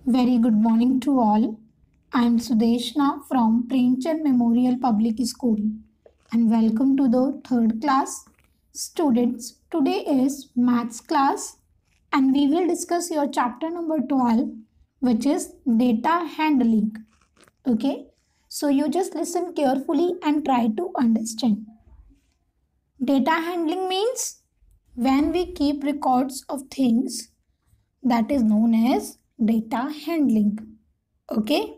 Very good morning to all. I am Sudeshna from Premchand Memorial Public School and welcome to the third class. Students, today is maths class and we will discuss your chapter number 12, which is data handling. Okay, so you just listen carefully and try to understand. Data handling means when we keep records of things, that is known as data handling. Okay.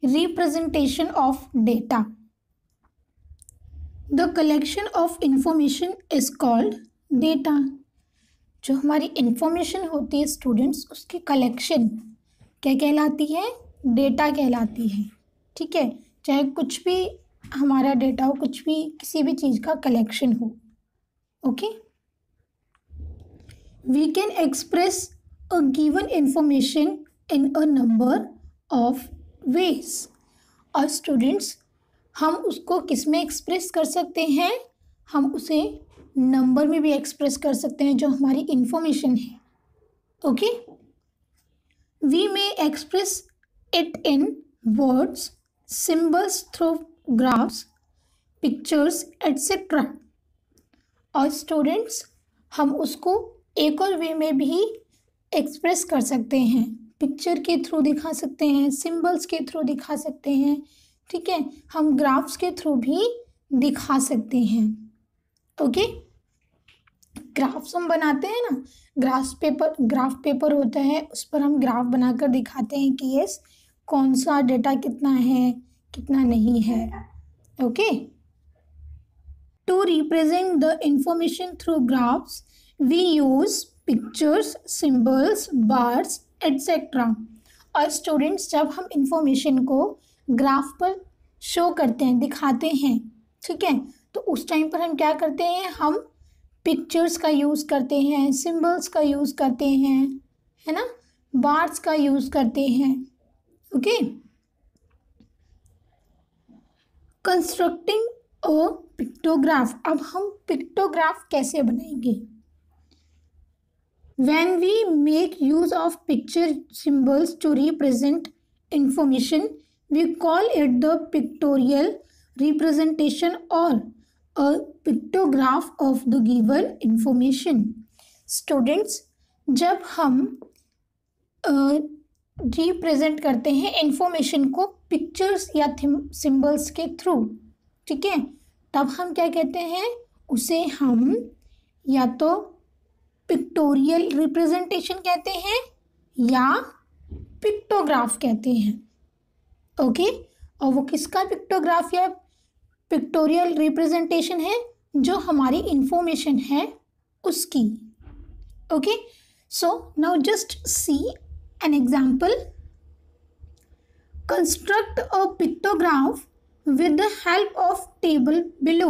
Representation of data. The collection of information is called data. जो हमारी information होती है students, उसकी collection क्या कहलाती है? Data कहलाती है. ठीक है, चाहे कुछ भी हमारा डेटा हो, कुछ भी किसी भी चीज़ का कलेक्शन हो. Okay, we can express a given information in a number of ways. और स्टूडेंट्स, हम उसको किस में एक्सप्रेस कर सकते हैं? हम उसे नंबर में भी एक्सप्रेस कर सकते हैं जो हमारी इंफॉर्मेशन है. Okay, we may express it in words, symbols, through graphs, pictures etcetera. और स्टूडेंट्स, हम उसको एक और वे में भी एक्सप्रेस कर सकते हैं. पिक्चर के थ्रू दिखा सकते हैं, सिंबल्स के थ्रू दिखा सकते हैं. ठीक है, हम ग्राफ्स के थ्रू भी दिखा सकते हैं. ओके, ग्राफ्स हम बनाते हैं ना, ग्राफ पेपर होता है, उस पर हम ग्राफ बनाकर दिखाते हैं कि यस कौन सा डेटा कितना है, कितना नहीं है. Okay, to represent the information through graphs we use pictures, symbols, bars etcetera. और स्टूडेंट्स, जब हम इंफॉर्मेशन को ग्राफ पर शो करते हैं, दिखाते हैं, ठीक है, तो उस टाइम पर हम क्या करते हैं? हम पिक्चर्स का यूज़ करते हैं, सिंबल्स का यूज़ करते हैं, है ना, बार्स का यूज़ करते हैं. ओके, कंस्ट्रक्टिंग अ पिक्टोग्राफ. अब हम पिक्टोग्राफ कैसे बनाएंगे? When we make use of picture symbols to represent information, we call it the pictorial representation or a pictograph of the given information. Students, जब हम रिप्रेजेंट करते हैं इंफॉर्मेशन को पिक्चर्स या सिंबल्स के थ्रू, ठीक है, तब हम क्या कहते हैं? उसे हम या तो पिक्टोरियल रिप्रेजेंटेशन कहते हैं या पिक्टोग्राफ कहते हैं. ओके, और वो किसका पिक्टोग्राफ या पिक्टोरियल रिप्रेजेंटेशन है? जो हमारी इंफॉर्मेशन है उसकी. Okay, so now just see an example. Construct a pictograph with the help of table below.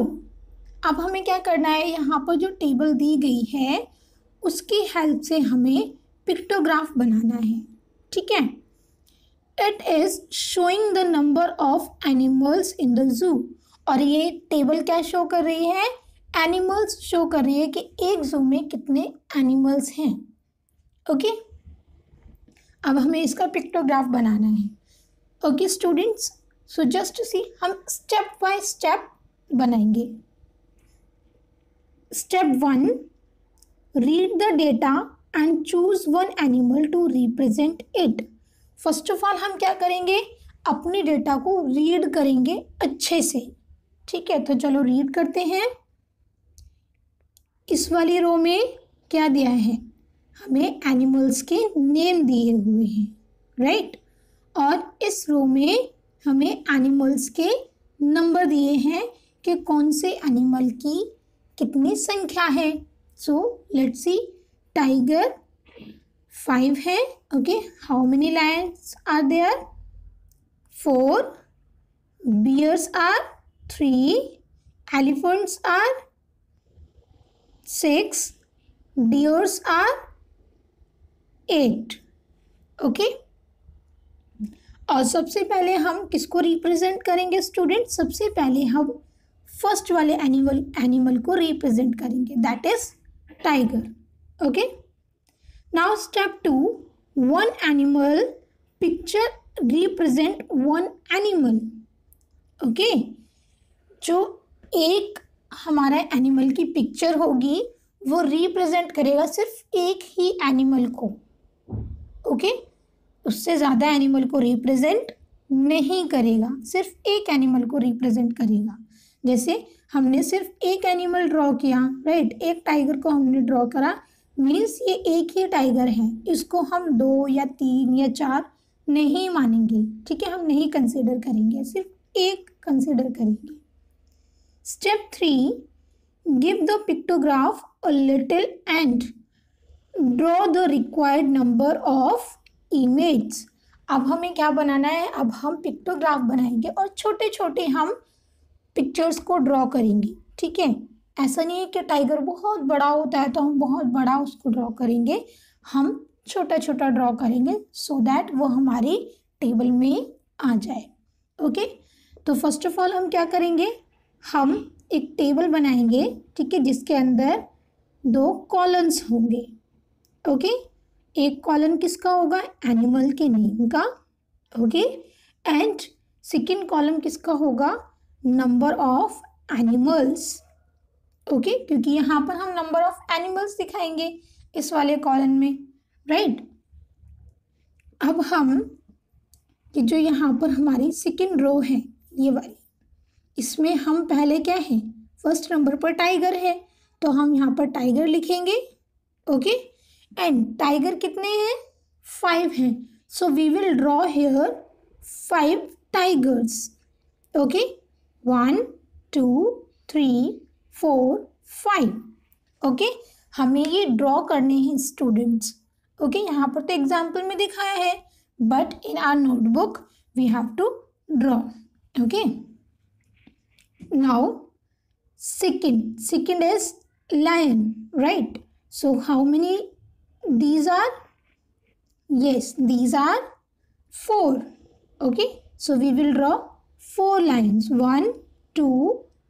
अब हमें क्या करना है? यहाँ पर जो टेबल दी गई है उसकी हेल्प से हमें पिक्टोग्राफ बनाना है. ठीक है, it is showing the number of animals in the zoo. और ये टेबल क्या शो कर रही है? एनिमल्स शो कर रही है कि एक जू में कितने एनिमल्स हैं. ओके, अब हमें इसका पिक्टोग्राफ बनाना है. Okay students, so just see, हम स्टेप बाय स्टेप बनाएंगे. Step 1, read the data and choose one animal to represent it. First of all हम क्या करेंगे? अपनी डेटा को रीड करेंगे अच्छे से. ठीक है, तो चलो रीड करते हैं. इस वाली रो में क्या दिया है? हमें एनिमल्स के नेम दिए हुए हैं, राइट. और इस रो में हमें एनिमल्स के नंबर दिए हैं कि कौन से एनिमल की कितनी संख्या है. So let's see, tiger 5 है. Okay, how many lions are there? 4. Bears are 3. Elephants are 6. Deers are 8. Okay, और सबसे पहले हम किसको रिप्रेजेंट करेंगे स्टूडेंट? सबसे पहले हम फर्स्ट वाले एनिमल को रिप्रेजेंट करेंगे, that is tiger. Okay, now step 2, one animal picture represent one animal. Okay, जो एक हमारा एनिमल की पिक्चर होगी वो रिप्रेजेंट करेगा सिर्फ एक ही एनिमल को. ओके, उससे ज़्यादा एनिमल को रिप्रेजेंट नहीं करेगा, सिर्फ एक एनिमल को रिप्रेजेंट करेगा. जैसे हमने सिर्फ एक एनिमल ड्रॉ किया, राइट, एक टाइगर को हमने ड्रॉ करा, मीन्स ये एक ही टाइगर है, इसको हम 2 या 3 या 4 नहीं मानेंगे. ठीक है, हम नहीं कंसिडर करेंगे, सिर्फ एक कंसिडर करेंगे. Step 3, give the pictograph a little and draw the required number of images. अब हमें क्या बनाना है, अब हम पिक्टोग्राफ बनाएंगे और छोटे छोटे हम पिक्चर्स को ड्रॉ करेंगे. ठीक है, ऐसा नहीं है कि टाइगर बहुत बड़ा होता है तो हम बहुत बड़ा उसको ड्रॉ करेंगे, हम छोटा छोटा ड्रॉ करेंगे सो दैट वो हमारी टेबल में आ जाए. ओके, तो फर्स्ट ऑफ ऑल हम क्या करेंगे, हम एक टेबल बनाएंगे. ठीक है, जिसके अंदर 2 कॉलम्स होंगे. ओके, एक कॉलम किसका होगा, एनिमल के नेम का. ओके, एंड सेकेंड कॉलम किसका होगा, नंबर ऑफ एनिमल्स. ओके, क्योंकि यहाँ पर हम नंबर ऑफ एनिमल्स दिखाएंगे इस वाले कॉलम में, राइट. अब हम ये जो यहाँ पर हमारी सेकेंड रो है ये वाली, इसमें हम पहले क्या है, फर्स्ट नंबर पर टाइगर है तो हम यहाँ पर टाइगर लिखेंगे. ओके, एंड टाइगर कितने हैं, 5 हैं, so we will draw here 5 tigers. Okay, 1 2 3 4 5. Okay, हमें ये ड्रॉ करने हैं स्टूडेंट्स. ओके, यहाँ पर तो एग्जाम्पल में दिखाया है but in our notebook we have to draw. Okay, now second is lion, right? So how many these are, yes, these are 4. Okay, so we will draw 4 lions, 1 2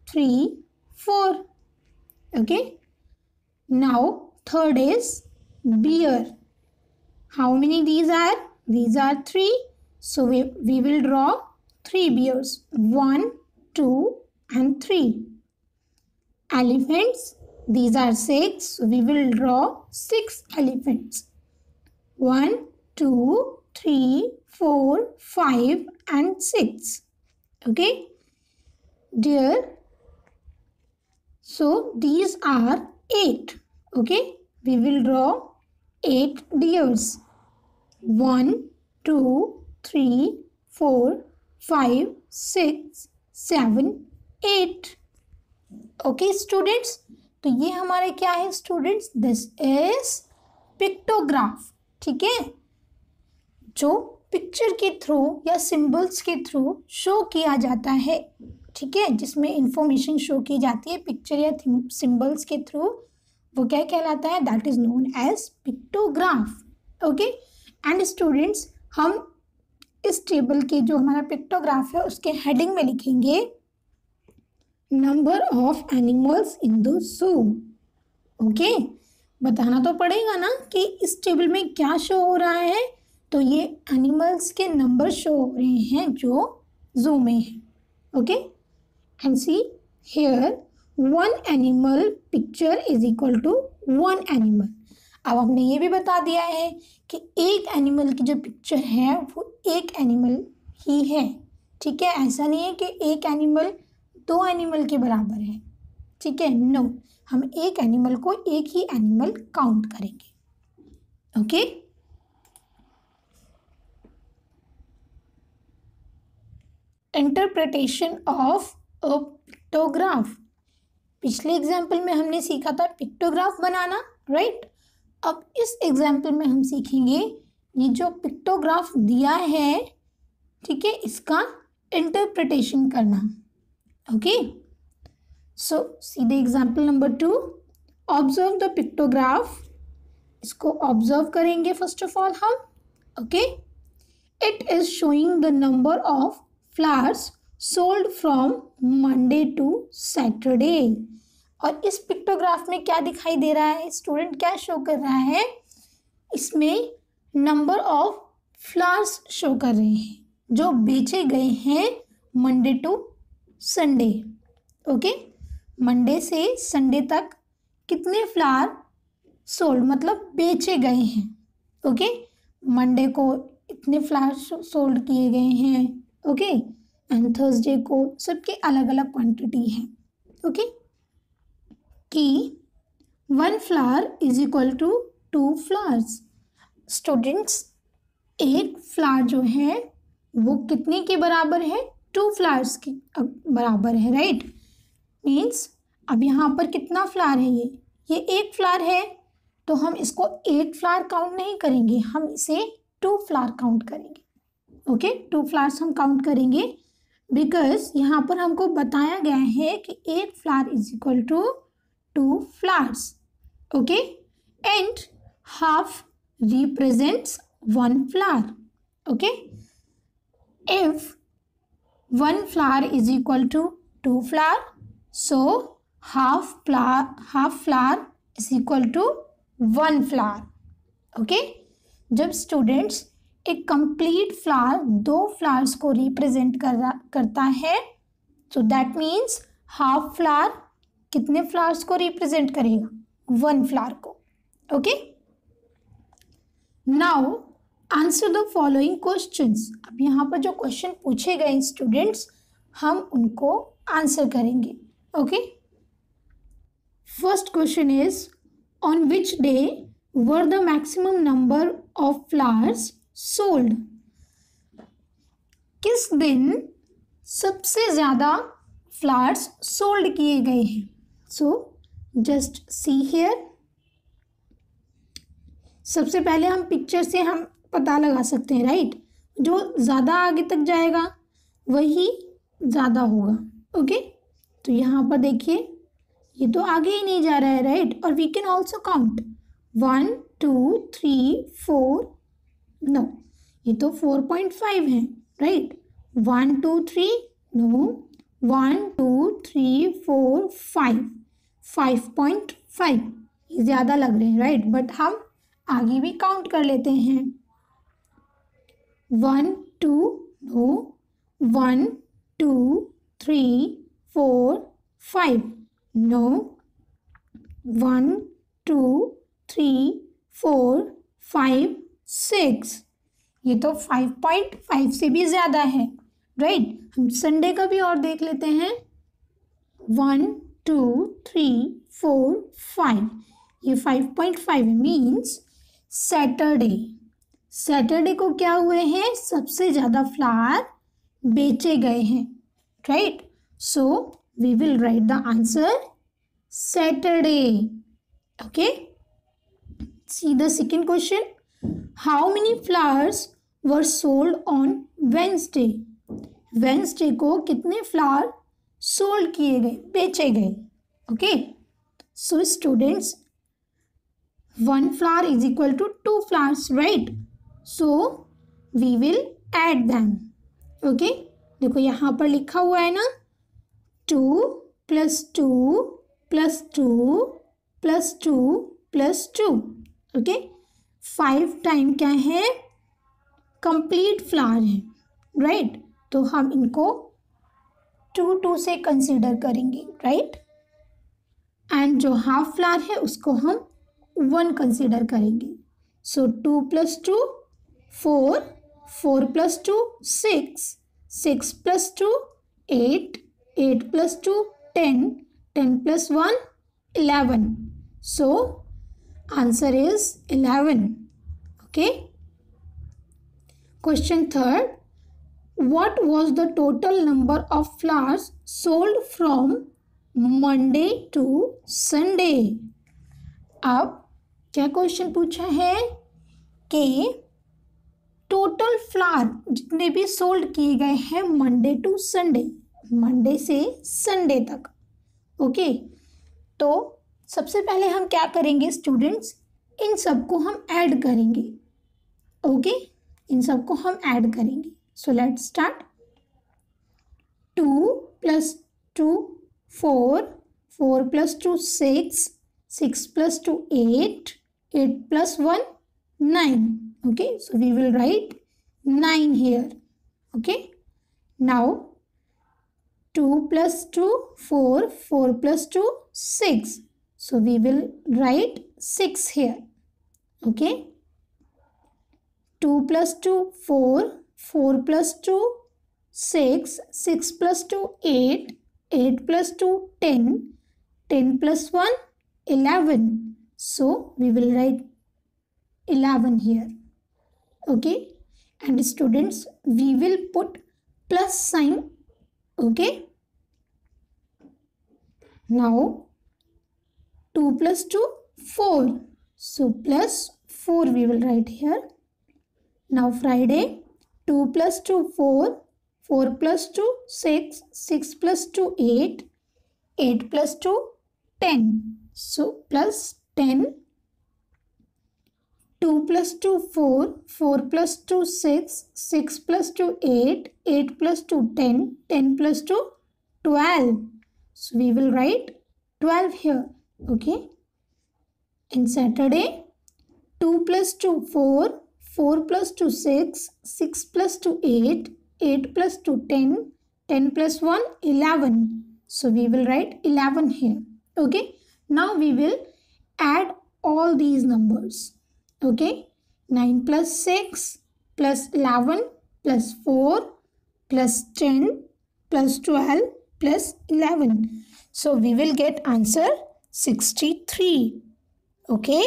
3 4. Okay, now third is bear. How many these are, these are 3, so we will draw 3 bears, 1 2 and 3. Elephants, these are 6, so we will draw 6 elephants, 1 2 3 4 5 and 6. Okay, deer, so these are 8. Okay, we will draw 8 deers, 1 2 3 4 5 6 7 8. Okay students, तो ये हमारे क्या है students, this is pictograph. ठीक है, जो picture के through या सिंबल्स के थ्रू शो किया जाता है. ठीक है, जिसमें इंफॉर्मेशन शो की जाती है पिक्चर या सिंबल्स के थ्रू, वो क्या कहलाता है, that is known as pictograph. Okay, and students, हम इस टेबल के जो हमारा पिक्टोग्राफ है उसके हेडिंग में लिखेंगे number of animals in the zoo. Okay, बताना तो पड़ेगा ना कि इस टेबल में क्या शो हो रहा है, तो ये एनिमल्स के नंबर शो हो रहे हैं जो ज़ू में है. Okay, and see here 1 animal picture is equal to 1 animal. अब हमने ये भी बता दिया है कि एक एनिमल की जो पिक्चर है वो एक एनिमल ही है. ठीक है, ऐसा नहीं है कि एक एनिमल 2 एनिमल के बराबर है. ठीक है, नो, हम एक एनिमल को एक ही एनिमल काउंट करेंगे. Okay, interpretation of a pictograph. पिछले एग्जाम्पल में हमने सीखा था पिक्टोग्राफ बनाना, राइट. अब इस एग्जाम्पल में हम सीखेंगे ये जो पिक्टोग्राफ दिया है, ठीक है, इसका इंटरप्रिटेशन करना. Okay, so see the example number 2, observe the pictograph. इसको ऑब्जर्व करेंगे फर्स्ट ऑफ ऑल हम. Okay, it is showing the number of flowers sold from Monday to Saturday. और इस पिक्टोग्राफ में क्या दिखाई दे रहा है स्टूडेंट, क्या शो कर रहा है, इसमें नंबर ऑफ फ्लावर्स शो कर रहे हैं जो बेचे गए हैं Monday to Sunday. Okay, Monday से संडे तक कितने फ्लावर सोल्ड मतलब बेचे गए हैं। ओके, मंडे को इतने फ्लावर सोल्ड किए गए हैं। ओके, एंड थर्सडे को सबके अलग अलग क्वांटिटी है। ओके, कि 1 flower is equal to 2 flowers. Students, एक फ्लावर जो है वो कितने के बराबर है, 2 फ्लावर्स के बराबर है, राइट। मीन्स अब यहाँ पर कितना फ्लावर है, ये एक फ्लावर है, तो हम इसको 8 फ्लावर काउंट नहीं करेंगे, हम इसे 2 फ्लावर काउंट करेंगे। ओके, 2 फ्लावर्स हम काउंट करेंगे बिकॉज यहाँ पर हमको बताया गया है कि एक flower is equal to 2 flowers. Okay, and half represents 1 flower. Okay, if 1 flower is equal to 2 flower, so half flower is equal to 1 flower. Okay, जब स्टूडेंट्स एक कंप्लीट फ्लावर 2 फ्लावर्स को रिप्रेजेंट करता है, so that means half flower कितने flowers को represent करेगा, 1 flower को। Okay, now answer the following questions. अब यहाँ पर जो क्वेश्चन पूछे गए स्टूडेंट्स, हम उनको आंसर करेंगे। Okay, first question is on which day were the maximum number of flowers sold. किस दिन सबसे ज्यादा फ्लावर्स सोल्ड किए गए हैं। सो जस्ट सी हियर, सबसे पहले हम पिक्चर से हम पता लगा सकते हैं, राइट। जो ज़्यादा आगे तक जाएगा वही ज़्यादा होगा। ओके, तो यहाँ पर देखिए ये तो आगे ही नहीं जा रहा है, राइट। और we can also count 1 2 3 4, no ये तो 4.5 है, राइट। 1 2 3, नो 1 2 3 4 5, 5.5 ये ज़्यादा लग रहे हैं, राइट। बट हम आगे भी काउंट कर लेते हैं। 1 2, नो 1 2 3 4 5, नो 1 2 3 4 5 6, ये तो 5.5 से भी ज़्यादा है, राइट। हम संडे का भी और देख लेते हैं। 1 2 3 4 5, ये 5.5 मीन्स सैटरडे को क्या हुए हैं, सबसे ज़्यादा फ्लावर बेचे गए हैं, right. So we will write the answer Saturday. Okay, see the second question, how many flowers were sold on Wednesday. Wednesday को कितने फ्लावर सोल्ड किए गए, बेचे गए। Okay, so students 1 flower is equal to 2 flowers, right? So we will add them. Okay, देखो यहाँ पर लिखा हुआ है ना, 2 + 2 + 2 + 2 + 2। ओके, 5 टाइम क्या है, कंप्लीट फ्लावर है, राइट। तो हम इनको 2 से कंसीडर करेंगे, राइट। एंड जो हाफ फ्लावर है उसको हम 1 कंसीडर करेंगे। सो 2 + 2 4, 4 + 2 6, 6 + 2 8, 8 + 2 10, 10 + 1 11. So answer is 11. Okay. Question third, what was the total number of flowers sold from Monday to Sunday? अब क्या क्वेश्चन पूछा है कि टोटल फ्लावर जितने भी सोल्ड किए गए हैं मंडे टू संडे, मंडे से संडे तक। ओके, तो सबसे पहले हम क्या करेंगे स्टूडेंट्स, इन सबको हम ऐड करेंगे। ओके, इन सबको हम ऐड करेंगे। So let's start. 2 + 2 4, 4 plus 2 6, 6 plus 2 8, 8 plus 1 9. Okay, so we will write 9 here. Okay, now 2 plus 2 4, 4 plus 2 6, so we will write 6 here. Okay, 2 plus 2 4, 4 plus 2 6, 6 plus 2 8, 8 plus 2 10, 10 plus 1 11, so we will write 11 here. Okay, and students, we will put plus sign. Okay, now 2 plus 2 4, so plus 4 we will write here. Now Friday, 2 plus 2 4, 4 plus 2 6, 6 plus 2 8, 8 plus 2 10, so plus 10. 2 plus 2 4, 4 plus 2 6, 6 plus 2 8, 8 plus 2 10, 10 plus 2 12, so we will write 12 here. Okay, and Saturday, 2 plus 2 4, 4 plus 2 6, 6 plus 2 8, 8 plus 2 10, 10 plus 1 11, so we will write 11 here. Okay, now we will add all these numbers. Okay, 9 plus 6 plus 11 plus 4 plus 10 plus 12 plus 11, so we will get answer 63. Okay,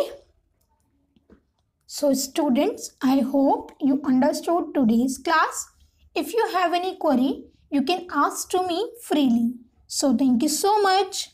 so students, I hope you understood today's class. If you have any query, you can ask to me freely. So thank you so much.